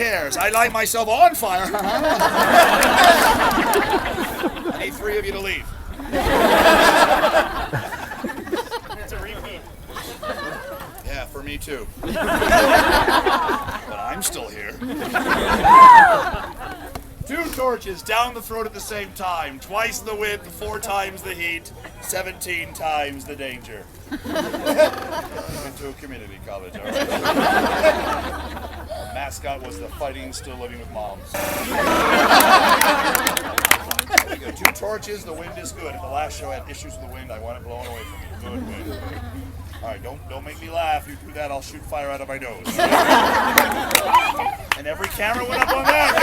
cares? I light myself on fire. I need 3 of you to leave. It's a repeat. Yeah, for me too. But I'm still here. 2 torches down the throat at the same time. Twice the width, 4 times the heat, 17 times the danger. Went to a community college, all right? The mascot was the fighting, still living with moms. There you go. 2 torches, the wind is good. If the last show had issues with the wind, I want it blowing away from me. Good wind. All right, don't make me laugh. You do that, I'll shoot fire out of my nose. And every camera went up on that.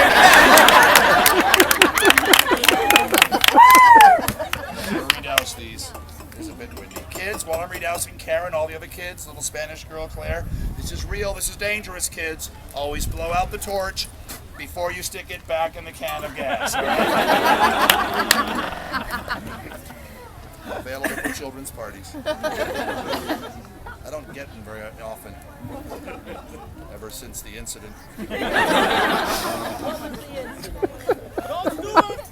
I'm gonna redouse these. It's a bit windy. Kids, while I'm redousing Karen, all the other kids, little Spanish girl Claire, this is real, this is dangerous, kids. Always blow out the torch before you stick it back in the can of gas. All right? Available for children's parties. I don't get them very often, ever since the incident. Don't do it!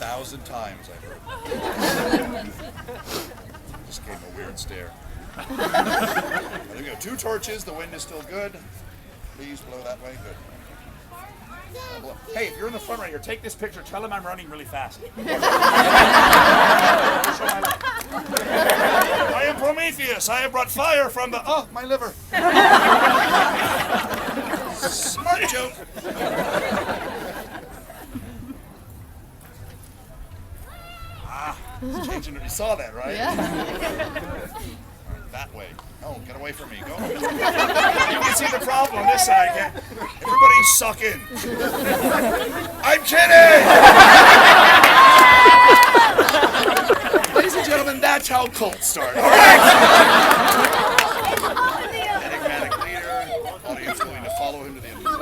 1,000 times I've heard. Just gave him a weird stare. There we go. 2 torches. The wind is still good. Please blow that way. Good. Hey, if you're in the front right here, take this picture. Tell him I'm running really fast. I am Prometheus. I have brought fire from the... Oh, my liver. Smart joke. It's changing. You saw that, right? Yeah. That way. Oh, get away from me. Go. You can see the problem on this side. Everybody suck in. I'm kidding! Ladies and gentlemen, that's how cults start. All right? Enigmatic leader. Audience willing to follow him to the end of the world.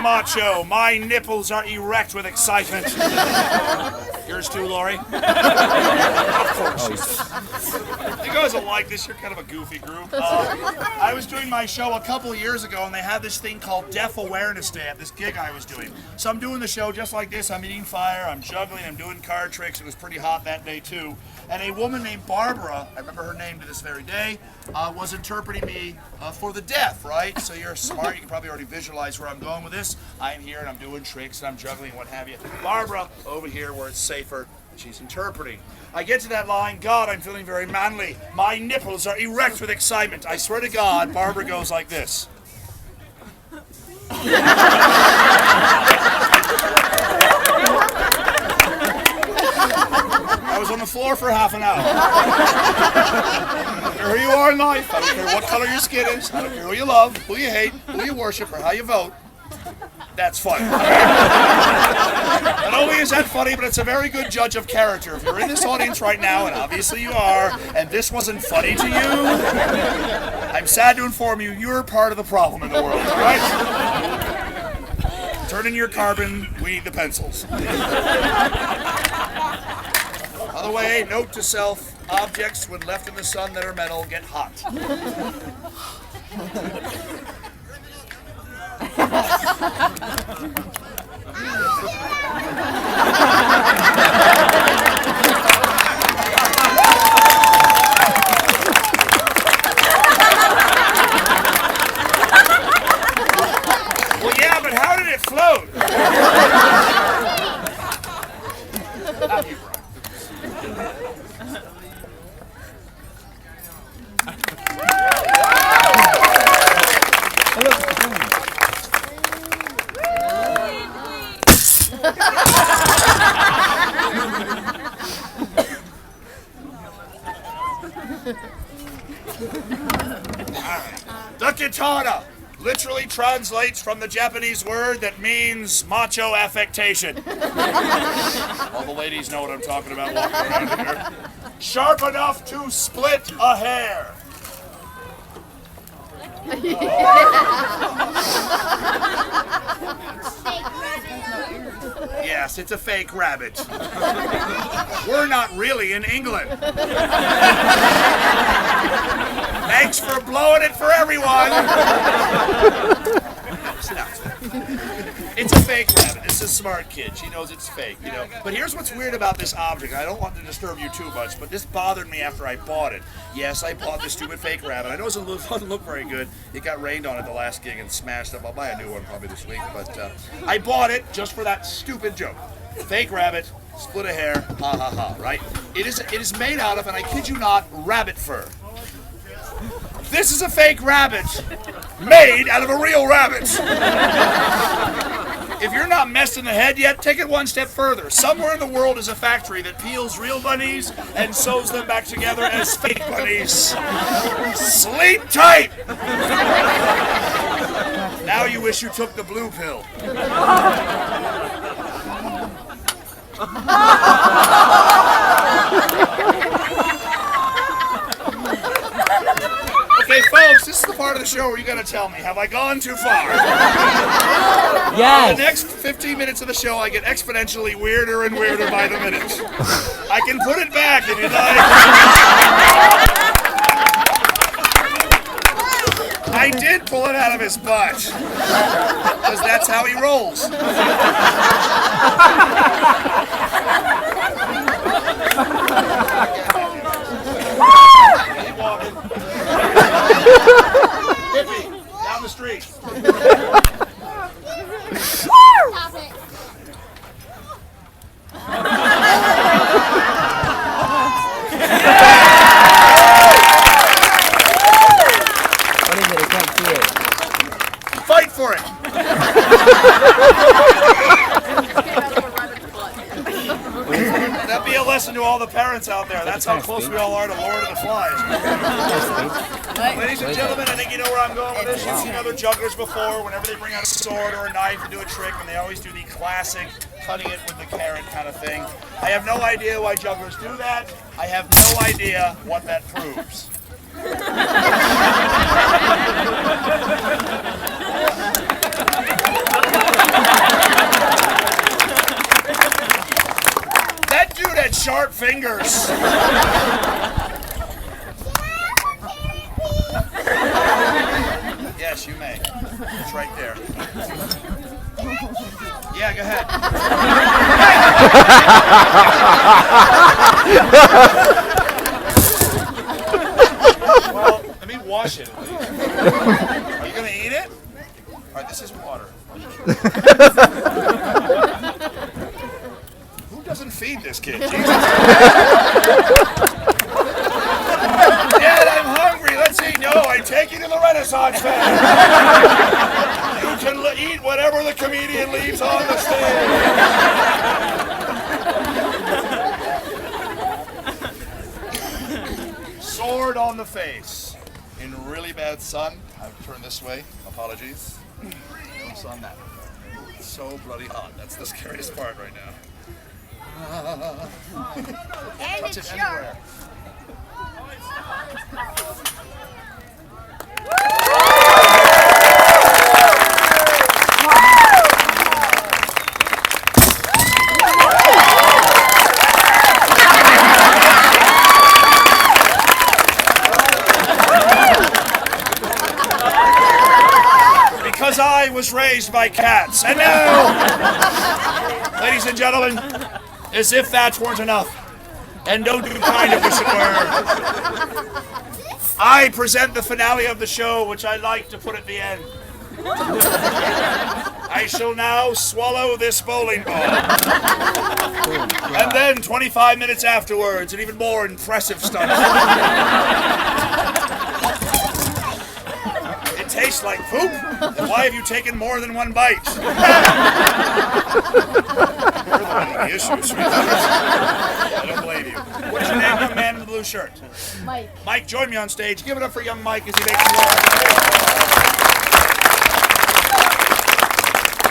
Macho. My nipples are erect with excitement. Yours too, Lori? Of course. You guys don't like this. You're kind of a goofy group. I was doing my show a couple of years ago, and they had this thing called Deaf Awareness Day at this gig I was doing. So I'm doing the show just like this. I'm eating fire, I'm juggling, I'm doing card tricks. It was pretty hot that day, too. And a woman named Barbara, I remember her name to this very day, was interpreting me for the deaf, right? So you're smart. You can probably already visualize where I'm going with this. I'm here, and I'm doing tricks, and I'm juggling, what have you. Barbara, over here where it's safer, she's interpreting. I get to that line, God, I'm feeling very manly. My nipples are erect with excitement. I swear to God, Barbara goes like this. I was on the floor for half an hour. I don't care who you are in life. I don't care what color your skin is. I don't care who you love, who you hate, who you worship, or how you vote. That's funny. Not only is that funny, but it's a very good judge of character. If you're in this audience right now, and obviously you are, and this wasn't funny to you, I'm sad to inform you, you're part of the problem in the world, all right? Turn in your carbon, we need the pencils. By the way, note to self, objects when left in the sun that are metal get hot. Well, yeah, but how did it float? Not you, Brian. Rabbitana literally translates from the Japanese word that means macho affectation. All the ladies know what I'm talking about walking around here. Sharp enough to split a hair. Yes, it's a fake rabbit. We're not really in England. Thanks for blowing it for everyone. It's a fake rabbit. It's a smart kid. She knows it's fake, you know. But here's what's weird about this object. I don't want to disturb you too much, but this bothered me after I bought it. Yes, I bought this stupid fake rabbit. I know it doesn't look very good. It got rained on at the last gig and smashed up. I'll buy a new one probably this week, but I bought it just for that stupid joke. Fake rabbit, split a hair, ha ha ha, right? It is made out of, and I kid you not, rabbit fur. This is a fake rabbit made out of a real rabbit. If you're not messed in the head yet, take it one step further. Somewhere in the world is a factory that peels real bunnies and sews them back together as fake bunnies. Sleep tight! Now you wish you took the blue pill. Okay, folks, this is the part of the show where you gotta tell me, have I gone too far? Yes. The next 15 minutes of the show, I get exponentially weirder and weirder by the minute. I can put it back if you'd like. I did pull it out of his butt, because that's how he rolls. Keep walking. Hippie, down the street. Stop it. What is it? I can't see it. Fight for it. That'd be a lesson to all the parents out there. That's how close we all are to Lord of the Flies. Ladies and gentlemen, I think you know where I'm going with this. You've seen other jugglers before. Whenever they bring out a sword or a knife to do a trick, and they always do the classic cutting it with the carrot kind of thing. I have no idea why jugglers do that. I have no idea what that proves. That dude had sharp fingers. Yes, you may. It's right there. Yeah, go ahead. Well, let me wash it at least. Are you going to eat it? All right, this is water. Who doesn't feed this kid? Jesus. Dad, I'm hungry. Let's eat. No, I take you to the Renaissance Fair. You can eat whatever the comedian leaves on the stage. Sword on the face. In really bad sun. I've turned this way. Apologies. No sun that. It's so bloody hot. That's the scariest part right now. And Touch it's it sharp. anywhere. Because I was raised by cats. And now, ladies and gentlemen, as if that weren't enough, and don't you kind of wish it were, I present the finale of the show, which I like to put at the end. I shall now swallow this bowling ball. And then 25 minutes afterwards, an even more impressive stunt. It tastes like poop? Then why have you taken more than one bite? You're the one with the issue, sweetheart. I don't blame you. What's your name, young man in the blue blue shirt? Mike. Mike, join me on stage. Give it up for young Mike as he makes the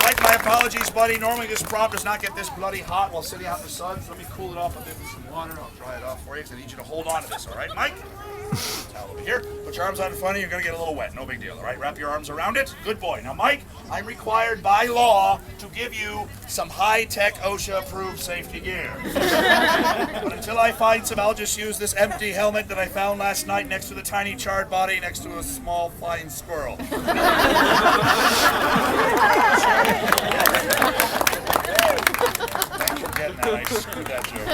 Mike, my apologies, buddy. Normally this prop does not get this bloody hot while sitting out in the sun, so let me cool it off a bit with some water. I'll dry it off for you because I need you to hold on to this, all right, Mike? Towel over here. Put your arms out in front of you. You're going to get a little wet. No big deal, all right? Wrap your arms around it. Good boy. Now, Mike, I'm required by law to give you some high-tech OSHA-approved safety gear. But until I find some, I'll just use this empty helmet that I found last night next to the tiny charred body next to a small flying squirrel. Thank you for getting that. I screwed that joke.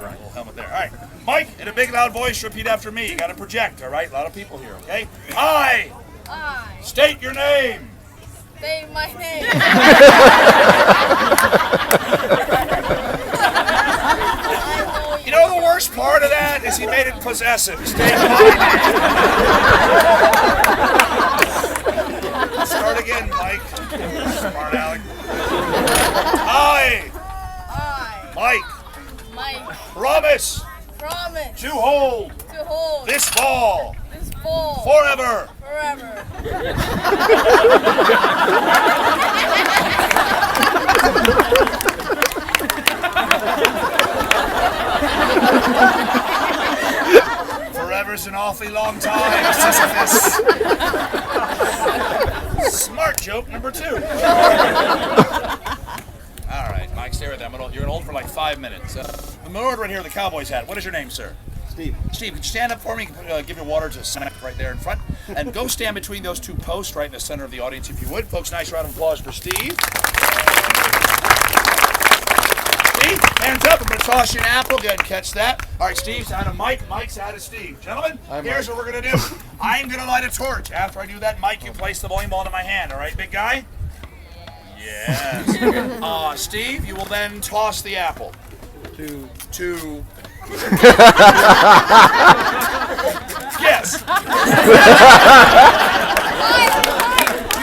Right, little helmet there. All right, Mike, in a big loud voice, repeat after me. You got to project, all right? A lot of people here, okay? I state your name. Say my name. You know the worst part of that is he made it possessive. State my name. Start again, Mike. Smart Alec. I, Mike, promise to hold this ball forever. Forever's an awfully long time, Sisyphus. Smart joke number 2. All right, Mike, stay with that. You're going to hold for like 5 minutes. The Lord right here, the Cowboys hat. What is your name, sir? Steve. Steve, could you stand up for me? Give your water to Smack right there in front. And go stand between those 2 posts right in the center of the audience, if you would. Folks, nice round of applause for Steve. Steve, hands up. I'm going to toss you an apple. Go ahead and catch that. All right, Steve's out of Mike. Mike's out of Steve. Gentlemen, here's what we're going to do. I'm going to light a torch. After I do that, Mike, you place the bowling ball into my hand. All right, big guy? Yes. Steve, you will then toss the apple. To... Yes.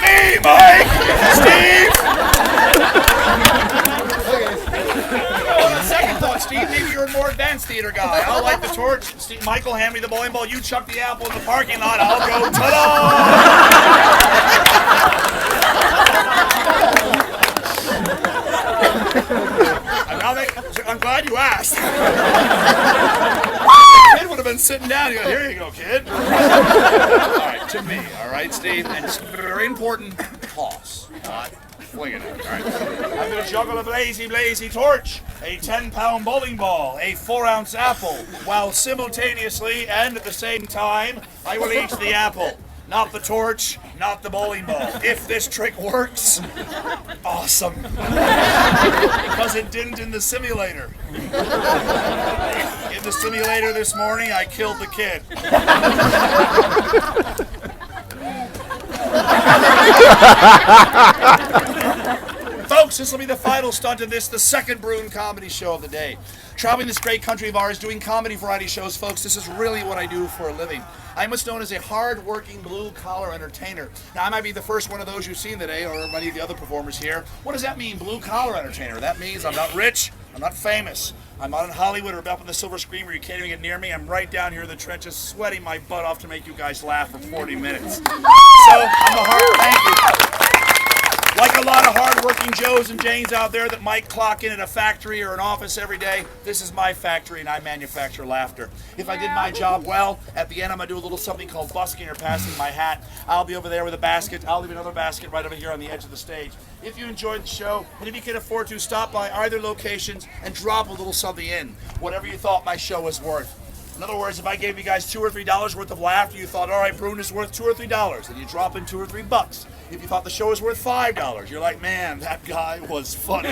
Me, Mike. Steve. Second thought, Steve. Maybe you're a more advanced theater guy. I'll light the torch. Steve, Michael, hand me the bowling ball. You chuck the apple in the parking lot. I'll go. Ta-da! I'm glad you asked. Kid would have been sitting down. Go, here you go, kid. All right, to me. All right, Steve. And very important, toss, not fling it out. All right. I'm going to juggle a blazy torch, a 10-pound bowling ball, a 4-ounce apple, while simultaneously and at the same time, I will eat the apple. Not the torch, not the bowling ball. If this trick works, awesome. Because it didn't in the simulator. In the simulator this morning, I killed the kid. Folks, this will be the final stunt of this, the second Broon comedy show of the day. Traveling this great country of ours, doing comedy variety shows, folks, this is really what I do for a living. I'm what's known as a hard-working, blue-collar entertainer. Now, I might be the first one of those you've seen today, or many of the other performers here. What does that mean, blue-collar entertainer? That means I'm not rich, I'm not famous, I'm not in Hollywood or up in the silver screen where you can't even get near me. I'm right down here in the trenches, sweating my butt off to make you guys laugh for 40 minutes. So, I'm a thank you. Like a lot of hard-working Joes and Janes out there that might clock in at a factory or an office every day, this is my factory and I manufacture laughter. If I did my job well, at the end I'm going to do a little something called busking or passing my hat. I'll be over there with a basket. I'll leave another basket right over here on the edge of the stage. If you enjoyed the show, and if you can afford to, stop by either locations and drop a little something in, whatever you thought my show was worth. In other words, if I gave you guys $2 or $3 worth of laughter, you thought, all right, Broon is worth $2 or $3, and you drop in $2 or $3. If you thought the show was worth $5, you're like, man, that guy was funny.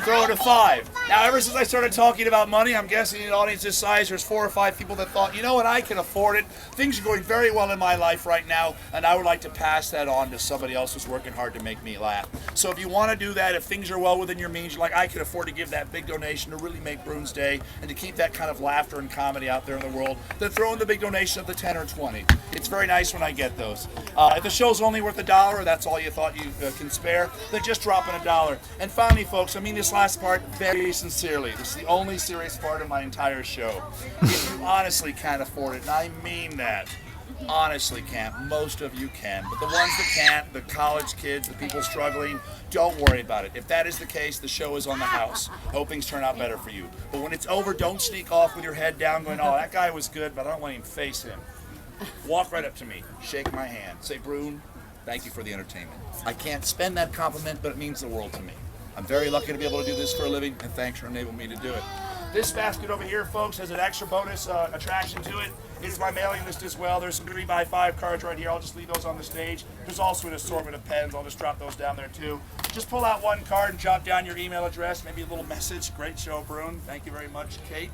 Throw it a 5. Now, ever since I started talking about money, I'm guessing in an audience this size, there's 4 or 5 people that thought, you know what, I can afford it. Things are going very well in my life right now, and I would like to pass that on to somebody else who's working hard to make me laugh. So if you want to do that, if things are well within your means, you're like, I can afford to give that big donation to really make Broon's day and to keep that kind of of laughter and comedy out there in the world, then throw in the big donation of the 10 or 20. It's very nice when I get those. If the show's only worth $1, or that's all you thought you can spare, then just drop in $1. And finally, folks, I mean this last part very sincerely. This is the only serious part of my entire show. If you honestly can't afford it, and I mean that, honestly can't. Most of you can, but the ones that can't, the college kids, the people struggling, don't worry about it. If that is the case, the show is on the house. Hope things turn out better for you. But when it's over, don't sneak off with your head down going, oh, that guy was good, but I don't want to even face him. Walk right up to me, shake my hand, say, Broon, thank you for the entertainment. I can't spend that compliment, but it means the world to me. I'm very lucky to be able to do this for a living, and thanks for enabling me to do it. This basket over here, folks, has an extra bonus attraction to it. It is my mailing list as well. There's some 3x5 cards right here. I'll just leave those on the stage. There's also an assortment of pens. I'll just drop those down there too. Just pull out one card and jot down your email address, maybe a little message. Great show, Broon. Thank you very much, Kate.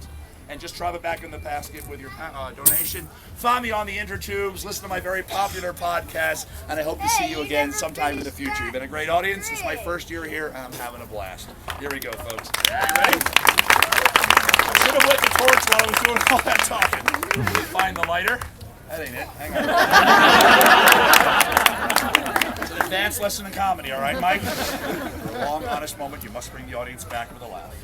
And just drop it back in the basket with your donation. Find me on the intertubes, listen to my very popular podcast, and I hope to see you again sometime in the future. You've been a great audience. It's my first year here, and I'm having a blast. Here we go, folks. You ready? I should have lit the torch while I was doing all that talking. Find the lighter. That ain't it. Hang on. It's an advanced lesson in comedy, all right, Mike? For a long, honest moment, you must bring the audience back with a laugh.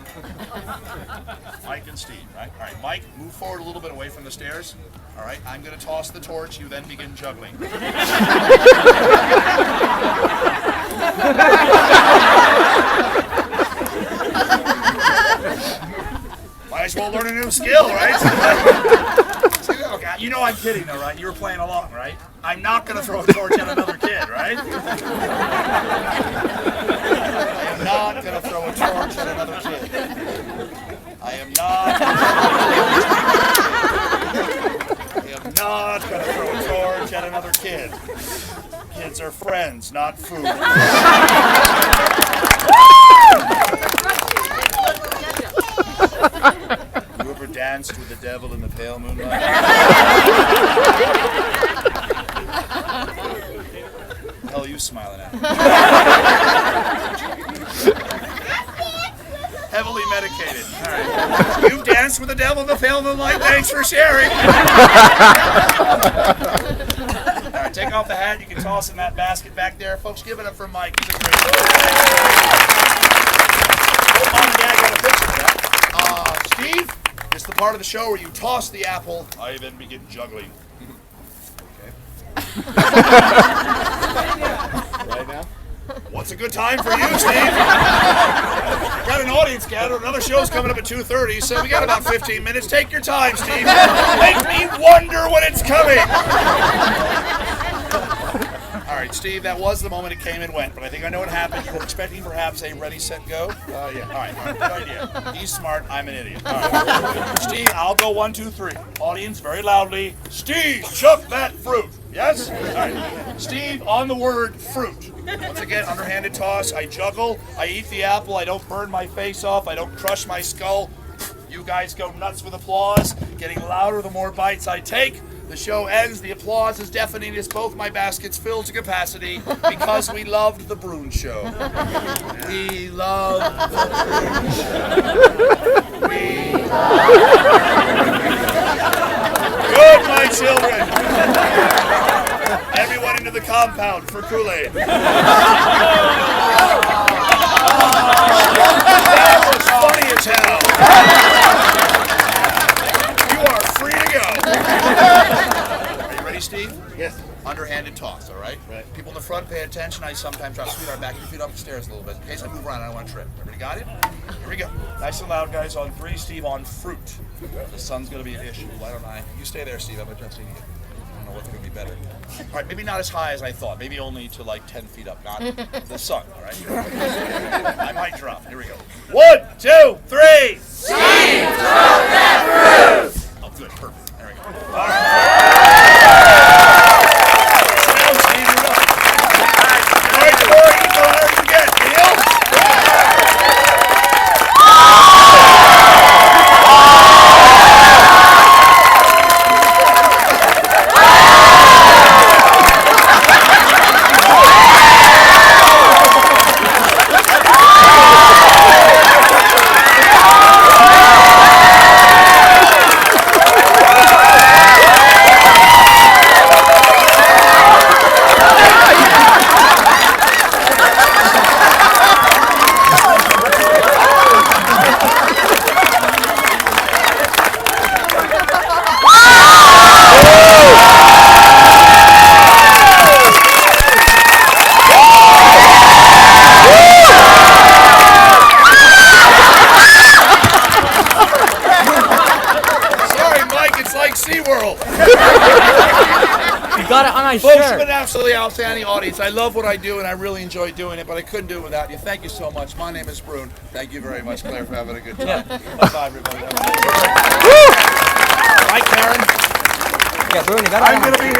Mike and Steve, right? All right, Mike, move forward a little bit away from the stairs. All right, I'm going to toss the torch. You then begin juggling. Might as well learn a new skill, right? You know I'm kidding though, right? You were playing along, right? I'm not going to throw a torch at another kid, right? I am not going to throw a torch at another kid. I am not going to throw a torch at another kid. Kids are friends, not food. You ever danced with the devil in the pale moonlight? Hell are you smiling at? Heavily medicated. All right. You've danced with the devil in the pale moonlight. Thanks for sharing. All right, take off the hat. You can toss in that basket back there. Folks, give it up for Mike. He's a great guy. Hope Mom and Dad got a picture of that. Steve, it's the part of the show where you toss the apple. I then begin juggling. Okay. Right now? What's a good time for you, Steve? Got an audience gathered. Another show's coming up at 2:30, so we got about 15 minutes. Take your time, Steve. Make me wonder when it's coming. All right, Steve, that was the moment it came and went, but I think I know what happened. You were expecting perhaps a ready, set, go? Yeah. All right, good idea. He's smart, I'm an idiot. All right. Steve, I'll go 1, 2, 3. Audience, very loudly. Steve, chuck that fruit. Yes? All right. Steve, on the word fruit. Once again, underhanded toss. I juggle. I eat the apple. I don't burn my face off. I don't crush my skull. You guys go nuts with applause. Getting louder the more bites I take. The show ends. The applause is deafening as both my baskets fill to capacity because we loved the Broon Show. We loved the Broon Show. We Good, my children. Everyone into the compound for Kool-Aid. That was funny as hell. You are free to go. Are you ready, Steve? Yes. Underhanded toss, all right? Right. People in the front, pay attention. I sometimes drop sweetheart back your feet up the stairs a little bit. In case I move around, I don't want to trip. Everybody got it? Here we go. Nice and loud, guys. On 3, Steve, on fruit. The sun's going to be an issue. Why don't I? You stay there, Steve. I'm adjusting you. I don't know what's going to be better. All right, maybe not as high as I thought. Maybe only to like 10 feet up. Not the sun, all right? I might drop. Here we go. 1, 2, 3. Steve, throw that fruit! Oh, good. Perfect. There we go. All right. Now, Steve, you're up. All right, Corey, you go hard as you get. Deal? nice Folks, you've shirt. been an absolutely outstanding audience. I love what I do, and I really enjoy doing it, but I couldn't do it without you. Thank you so much. My name is Broon. Thank you very much, Claire, for having a good time. Bye, everybody. Bye, Karen. Yeah, Broon, you got I'm going to be here.